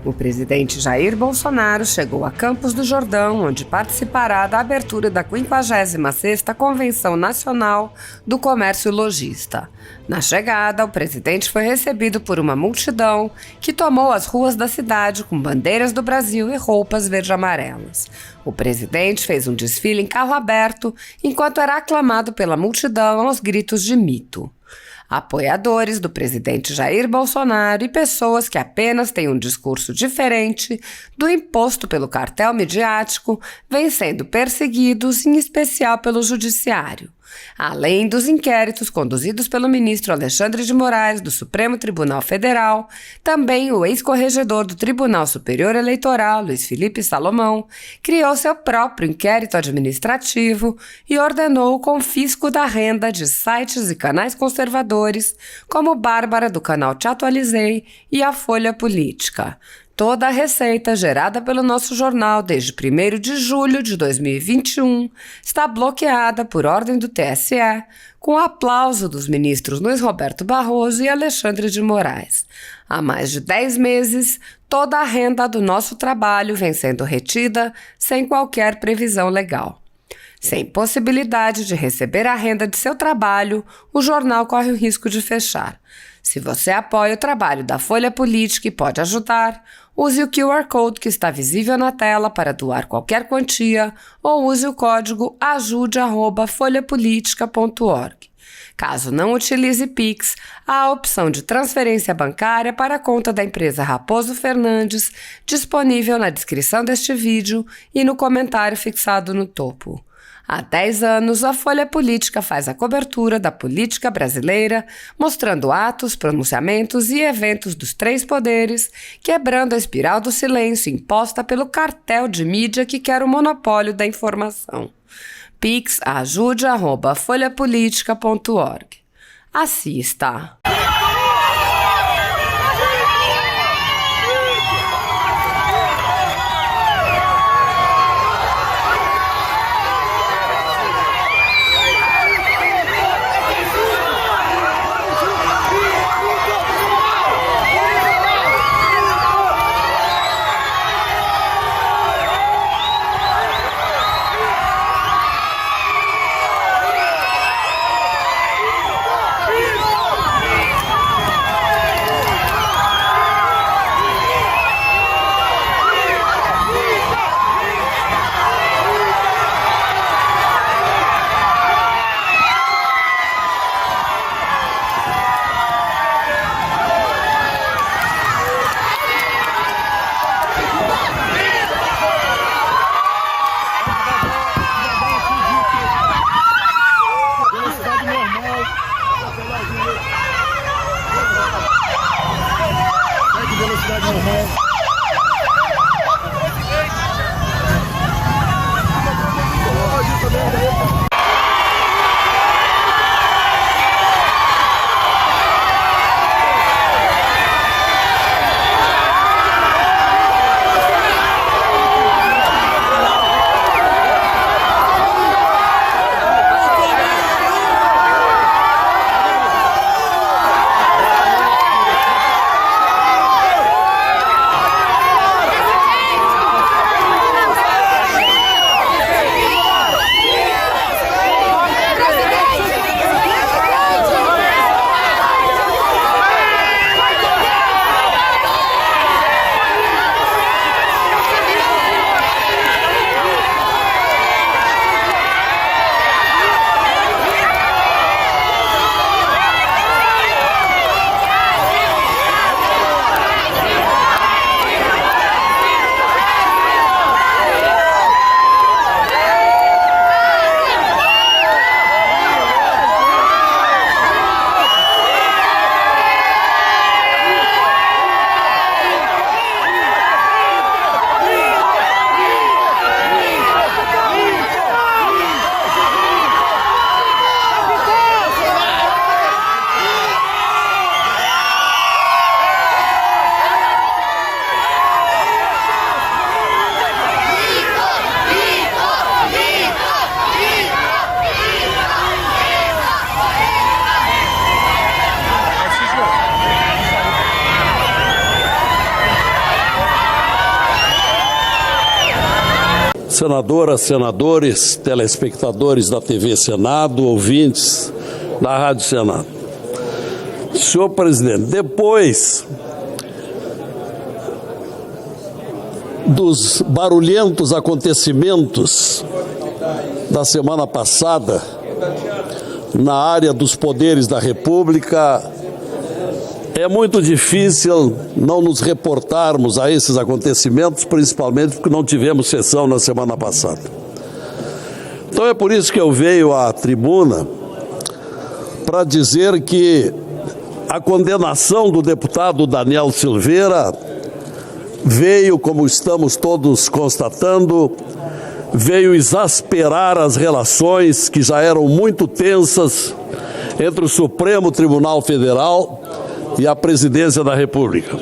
O presidente Jair Bolsonaro chegou a Campos do Jordão, onde participará da abertura da 56ª Convenção Nacional do Comércio Logista. Na chegada, o presidente foi recebido por uma multidão que tomou as ruas da cidade com bandeiras do Brasil e roupas verde-amarelas. O presidente fez um desfile em carro aberto, enquanto era aclamado pela multidão aos gritos de mito. Apoiadores do presidente Jair Bolsonaro e pessoas que apenas têm um discurso diferente do imposto pelo cartel midiático vêm sendo perseguidos, em especial pelo judiciário. Além dos inquéritos conduzidos pelo ministro Alexandre de Moraes do Supremo Tribunal Federal, também o ex-corregedor do Tribunal Superior Eleitoral, Luiz Felipe Salomão, criou seu próprio inquérito administrativo e ordenou o confisco da renda de sites e canais conservadores, como Bárbara do canal Te Atualizei e a Folha Política. Toda a receita gerada pelo nosso jornal desde 1º de julho de 2021 está bloqueada por ordem do TSE, com o aplauso dos ministros Luiz Roberto Barroso e Alexandre de Moraes. Há mais de 10 meses, toda a renda do nosso trabalho vem sendo retida sem qualquer previsão legal. Sem possibilidade de receber a renda de seu trabalho, o jornal corre o risco de fechar. Se você apoia o trabalho da Folha Política e pode ajudar, use o QR Code que está visível na tela para doar qualquer quantia ou use o código ajude@folhapolitica.org. Caso não utilize Pix, há a opção de transferência bancária para a conta da empresa Raposo Fernandes, disponível na descrição deste vídeo e no comentário fixado no topo. Há 10 anos, a Folha Política faz a cobertura da política brasileira, mostrando atos, pronunciamentos e eventos dos 3 poderes, quebrando a espiral do silêncio imposta pelo cartel de mídia que quer o monopólio da informação. Pix ajude@folhapolitica.org. Assista! Senadoras, senadores, telespectadores da TV Senado, ouvintes da Rádio Senado. Senhor presidente, depois dos barulhentos acontecimentos da semana passada na área dos poderes da República, é muito difícil não nos reportarmos a esses acontecimentos, principalmente porque não tivemos sessão na semana passada. Então é por isso que eu venho à tribuna para dizer que a condenação do deputado Daniel Silveira veio, como estamos todos constatando, veio exasperar as relações que já eram muito tensas entre o Supremo Tribunal Federal e a Presidência da República,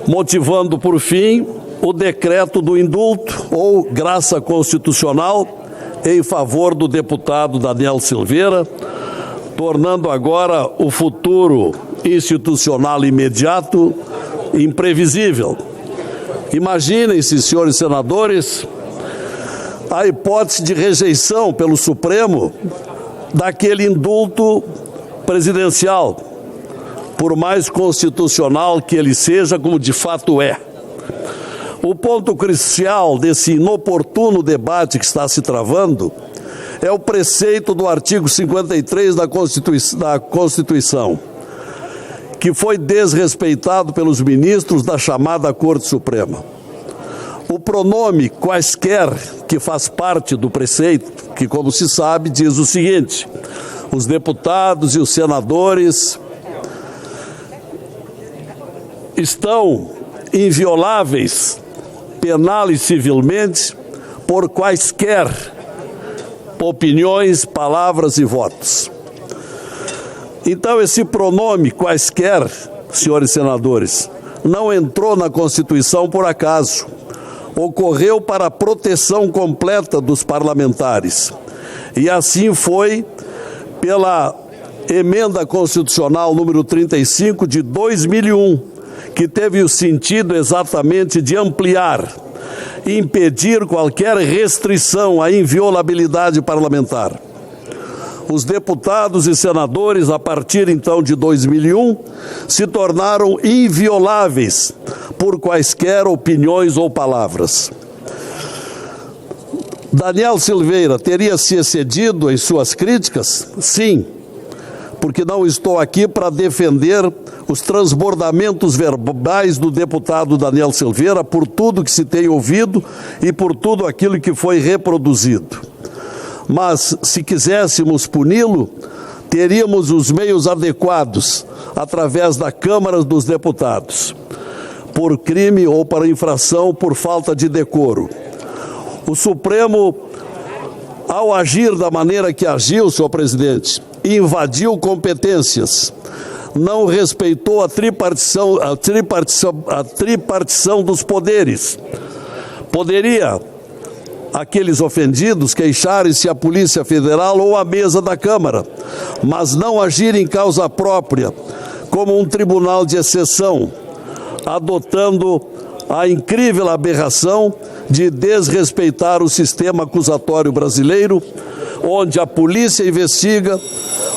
motivando, por fim, o decreto do indulto ou graça constitucional em favor do deputado Daniel Silveira, tornando agora o futuro institucional imediato imprevisível. Imaginem-se, senhores senadores, a hipótese de rejeição pelo Supremo daquele indulto presidencial, por mais constitucional que ele seja, como de fato é. O ponto crucial desse inoportuno debate que está se travando é o preceito do artigo 53 da Constituição, que foi desrespeitado pelos ministros da chamada Corte Suprema. O pronome quaisquer, que faz parte do preceito, que, como se sabe, diz o seguinte: os deputados e os senadores estão invioláveis, penal e civilmente, por quaisquer opiniões, palavras e votos. Então, esse pronome quaisquer, senhores senadores, não entrou na Constituição por acaso. Ocorreu para a proteção completa dos parlamentares. E assim foi pela Emenda Constitucional número 35 de 2001, que teve o sentido exatamente de ampliar, impedir qualquer restrição à inviolabilidade parlamentar. Os deputados e senadores, a partir então de 2001, se tornaram invioláveis por quaisquer opiniões ou palavras. Daniel Silveira teria se excedido em suas críticas? Sim, porque não estou aqui para defender os transbordamentos verbais do deputado Daniel Silveira por tudo que se tem ouvido e por tudo aquilo que foi reproduzido. Mas, se quiséssemos puni-lo, teríamos os meios adequados, através da Câmara dos Deputados, por crime ou para infração por falta de decoro. O Supremo, ao agir da maneira que agiu, senhor presidente, invadiu competências, não respeitou a tripartição dos poderes. Poderia aqueles ofendidos queixarem-se à Polícia Federal ou à mesa da Câmara, mas não agir em causa própria, como um tribunal de exceção, adotando a incrível aberração de desrespeitar o sistema acusatório brasileiro, onde a polícia investiga,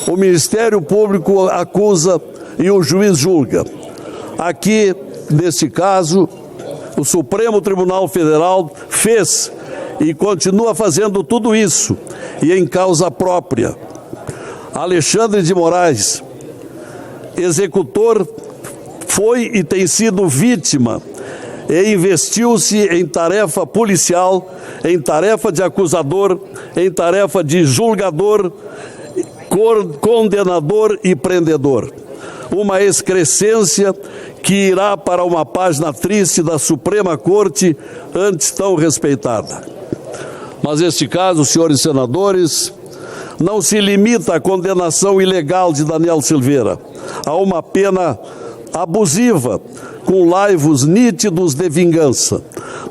o Ministério Público acusa e o juiz julga. Aqui, nesse caso, o Supremo Tribunal Federal fez e continua fazendo tudo isso, e em causa própria. Alexandre de Moraes, executor, foi e tem sido vítima e investiu-se em tarefa policial, em tarefa de acusador, em tarefa de julgador, condenador e prendedor. Uma excrescência que irá para uma página triste da Suprema Corte, antes tão respeitada. Mas este caso, senhores senadores, não se limita à condenação ilegal de Daniel Silveira, a uma pena abusiva, com laivos nítidos de vingança.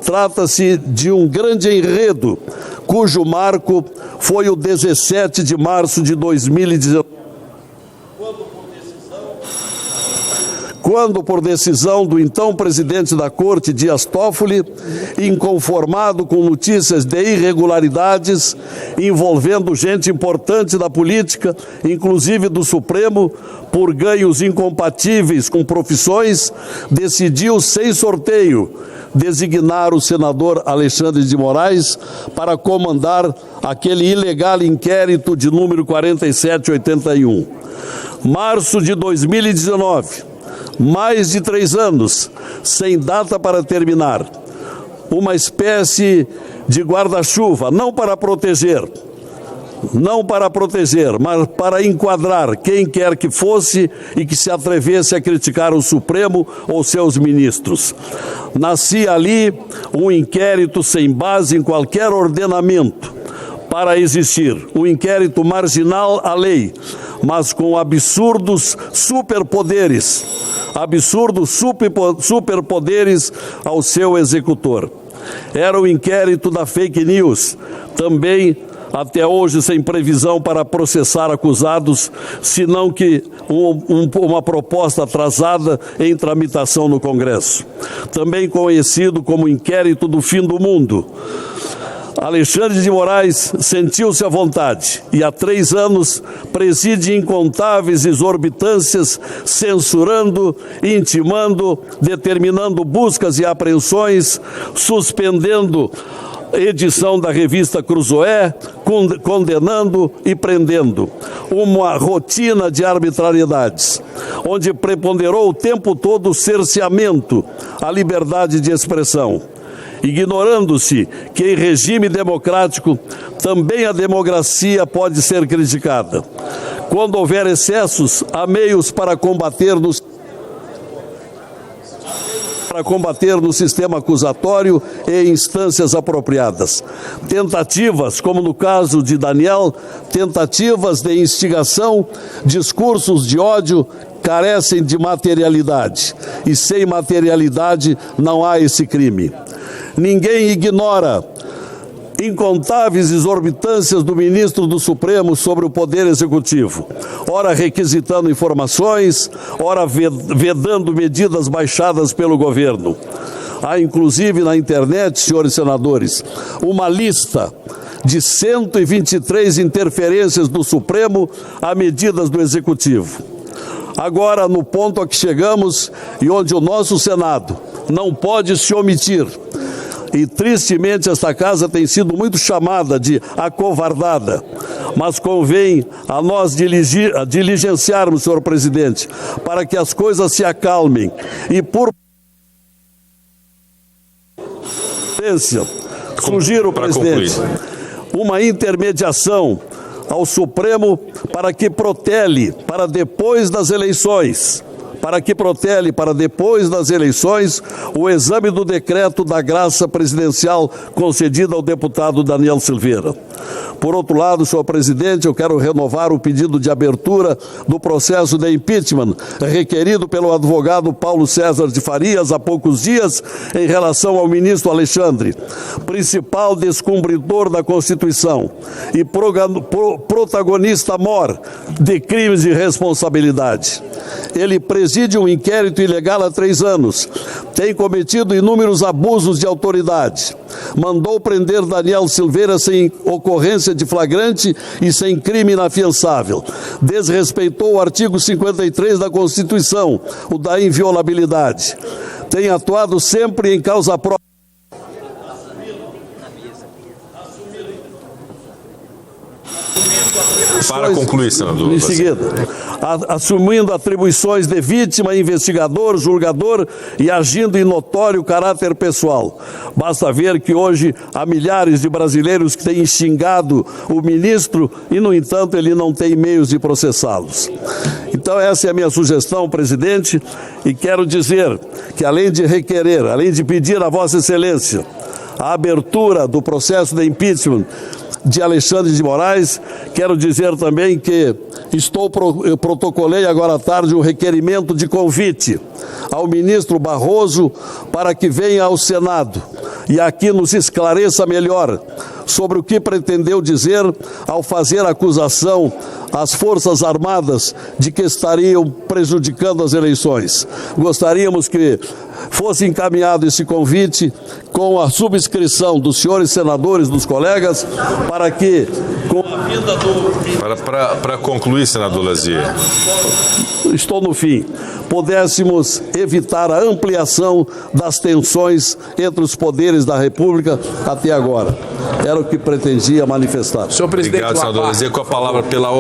Trata-se de um grande enredo, cujo marco foi o 17 de março de 2019, quando, por decisão do então presidente da Corte, Dias Toffoli, inconformado com notícias de irregularidades envolvendo gente importante da política, inclusive do Supremo, por ganhos incompatíveis com profissões, decidiu, sem sorteio, designar o senador Alexandre de Moraes para comandar aquele ilegal inquérito de número 4781. Março de 2019, mais de 3 anos, sem data para terminar. Uma espécie de guarda-chuva, não para proteger, mas para enquadrar quem quer que fosse e que se atrevesse a criticar o Supremo ou seus ministros. Nascia ali um inquérito sem base em qualquer ordenamento para existir, um inquérito marginal à lei, mas com absurdos superpoderes ao seu executor. Era o inquérito da fake news, também até hoje sem previsão para processar acusados, senão que uma proposta atrasada em tramitação no Congresso. Também conhecido como inquérito do fim do mundo. Alexandre de Moraes sentiu-se à vontade e há 3 anos preside incontáveis exorbitâncias, censurando, intimando, determinando buscas e apreensões, suspendendo edição da revista Cruzoé, condenando e prendendo. Uma rotina de arbitrariedades, onde preponderou o tempo todo o cerceamento à liberdade de expressão, ignorando-se que em regime democrático também a democracia pode ser criticada. Quando houver excessos, há meios para combater no sistema acusatório e instâncias apropriadas. Tentativas, como no caso de Daniel, tentativas de instigação, discursos de ódio, carecem de materialidade. E sem materialidade não há esse crime. Ninguém ignora incontáveis exorbitâncias do ministro do Supremo sobre o Poder Executivo, ora requisitando informações, ora vedando medidas baixadas pelo governo. Há, inclusive, na internet, senhores senadores, uma lista de 123 interferências do Supremo a medidas do Executivo. Agora, no ponto a que chegamos e onde o nosso Senado não pode se omitir, e tristemente esta casa tem sido muito chamada de acovardada, mas convém a nós diligenciarmos, senhor presidente, para que as coisas se acalmem e por sugiro, presidente, uma intermediação ao Supremo para que protele para depois das eleições, o exame do decreto da graça presidencial concedida ao deputado Daniel Silveira. Por outro lado, senhor presidente, eu quero renovar o pedido de abertura do processo de impeachment requerido pelo advogado Paulo César de Farias há poucos dias em relação ao ministro Alexandre, principal descumpridor da Constituição e protagonista mor de crimes de responsabilidade. Ele preside um inquérito ilegal há 3 anos, tem cometido inúmeros abusos de autoridade, mandou prender Daniel Silveira sem ocorrência de flagrante e sem crime inafiançável, desrespeitou o artigo 53 da Constituição, o da inviolabilidade, tem atuado sempre em causa própria. Para concluir, senador. Em seguida, assumindo atribuições de vítima, investigador, julgador e agindo em notório caráter pessoal. Basta ver que hoje há milhares de brasileiros que têm xingado o ministro e, no entanto, ele não tem meios de processá-los. Então, essa é a minha sugestão, presidente, e quero dizer que, além de pedir a Vossa Excelência a abertura do processo de impeachment de Alexandre de Moraes, quero dizer também que eu protocolei agora à tarde um requerimento de convite ao ministro Barroso para que venha ao Senado e aqui nos esclareça melhor sobre o que pretendeu dizer ao fazer acusação às Forças Armadas de que estariam prejudicando as eleições. Gostaríamos que fosse encaminhado esse convite com a subscrição dos senhores senadores, dos colegas, para que, com a vinda do... Para concluir, senador Lazier. Estou no fim. Pudéssemos evitar a ampliação das tensões entre os poderes da República até agora. Era o que pretendia manifestar. Obrigado, senador Lazier. Com a palavra pela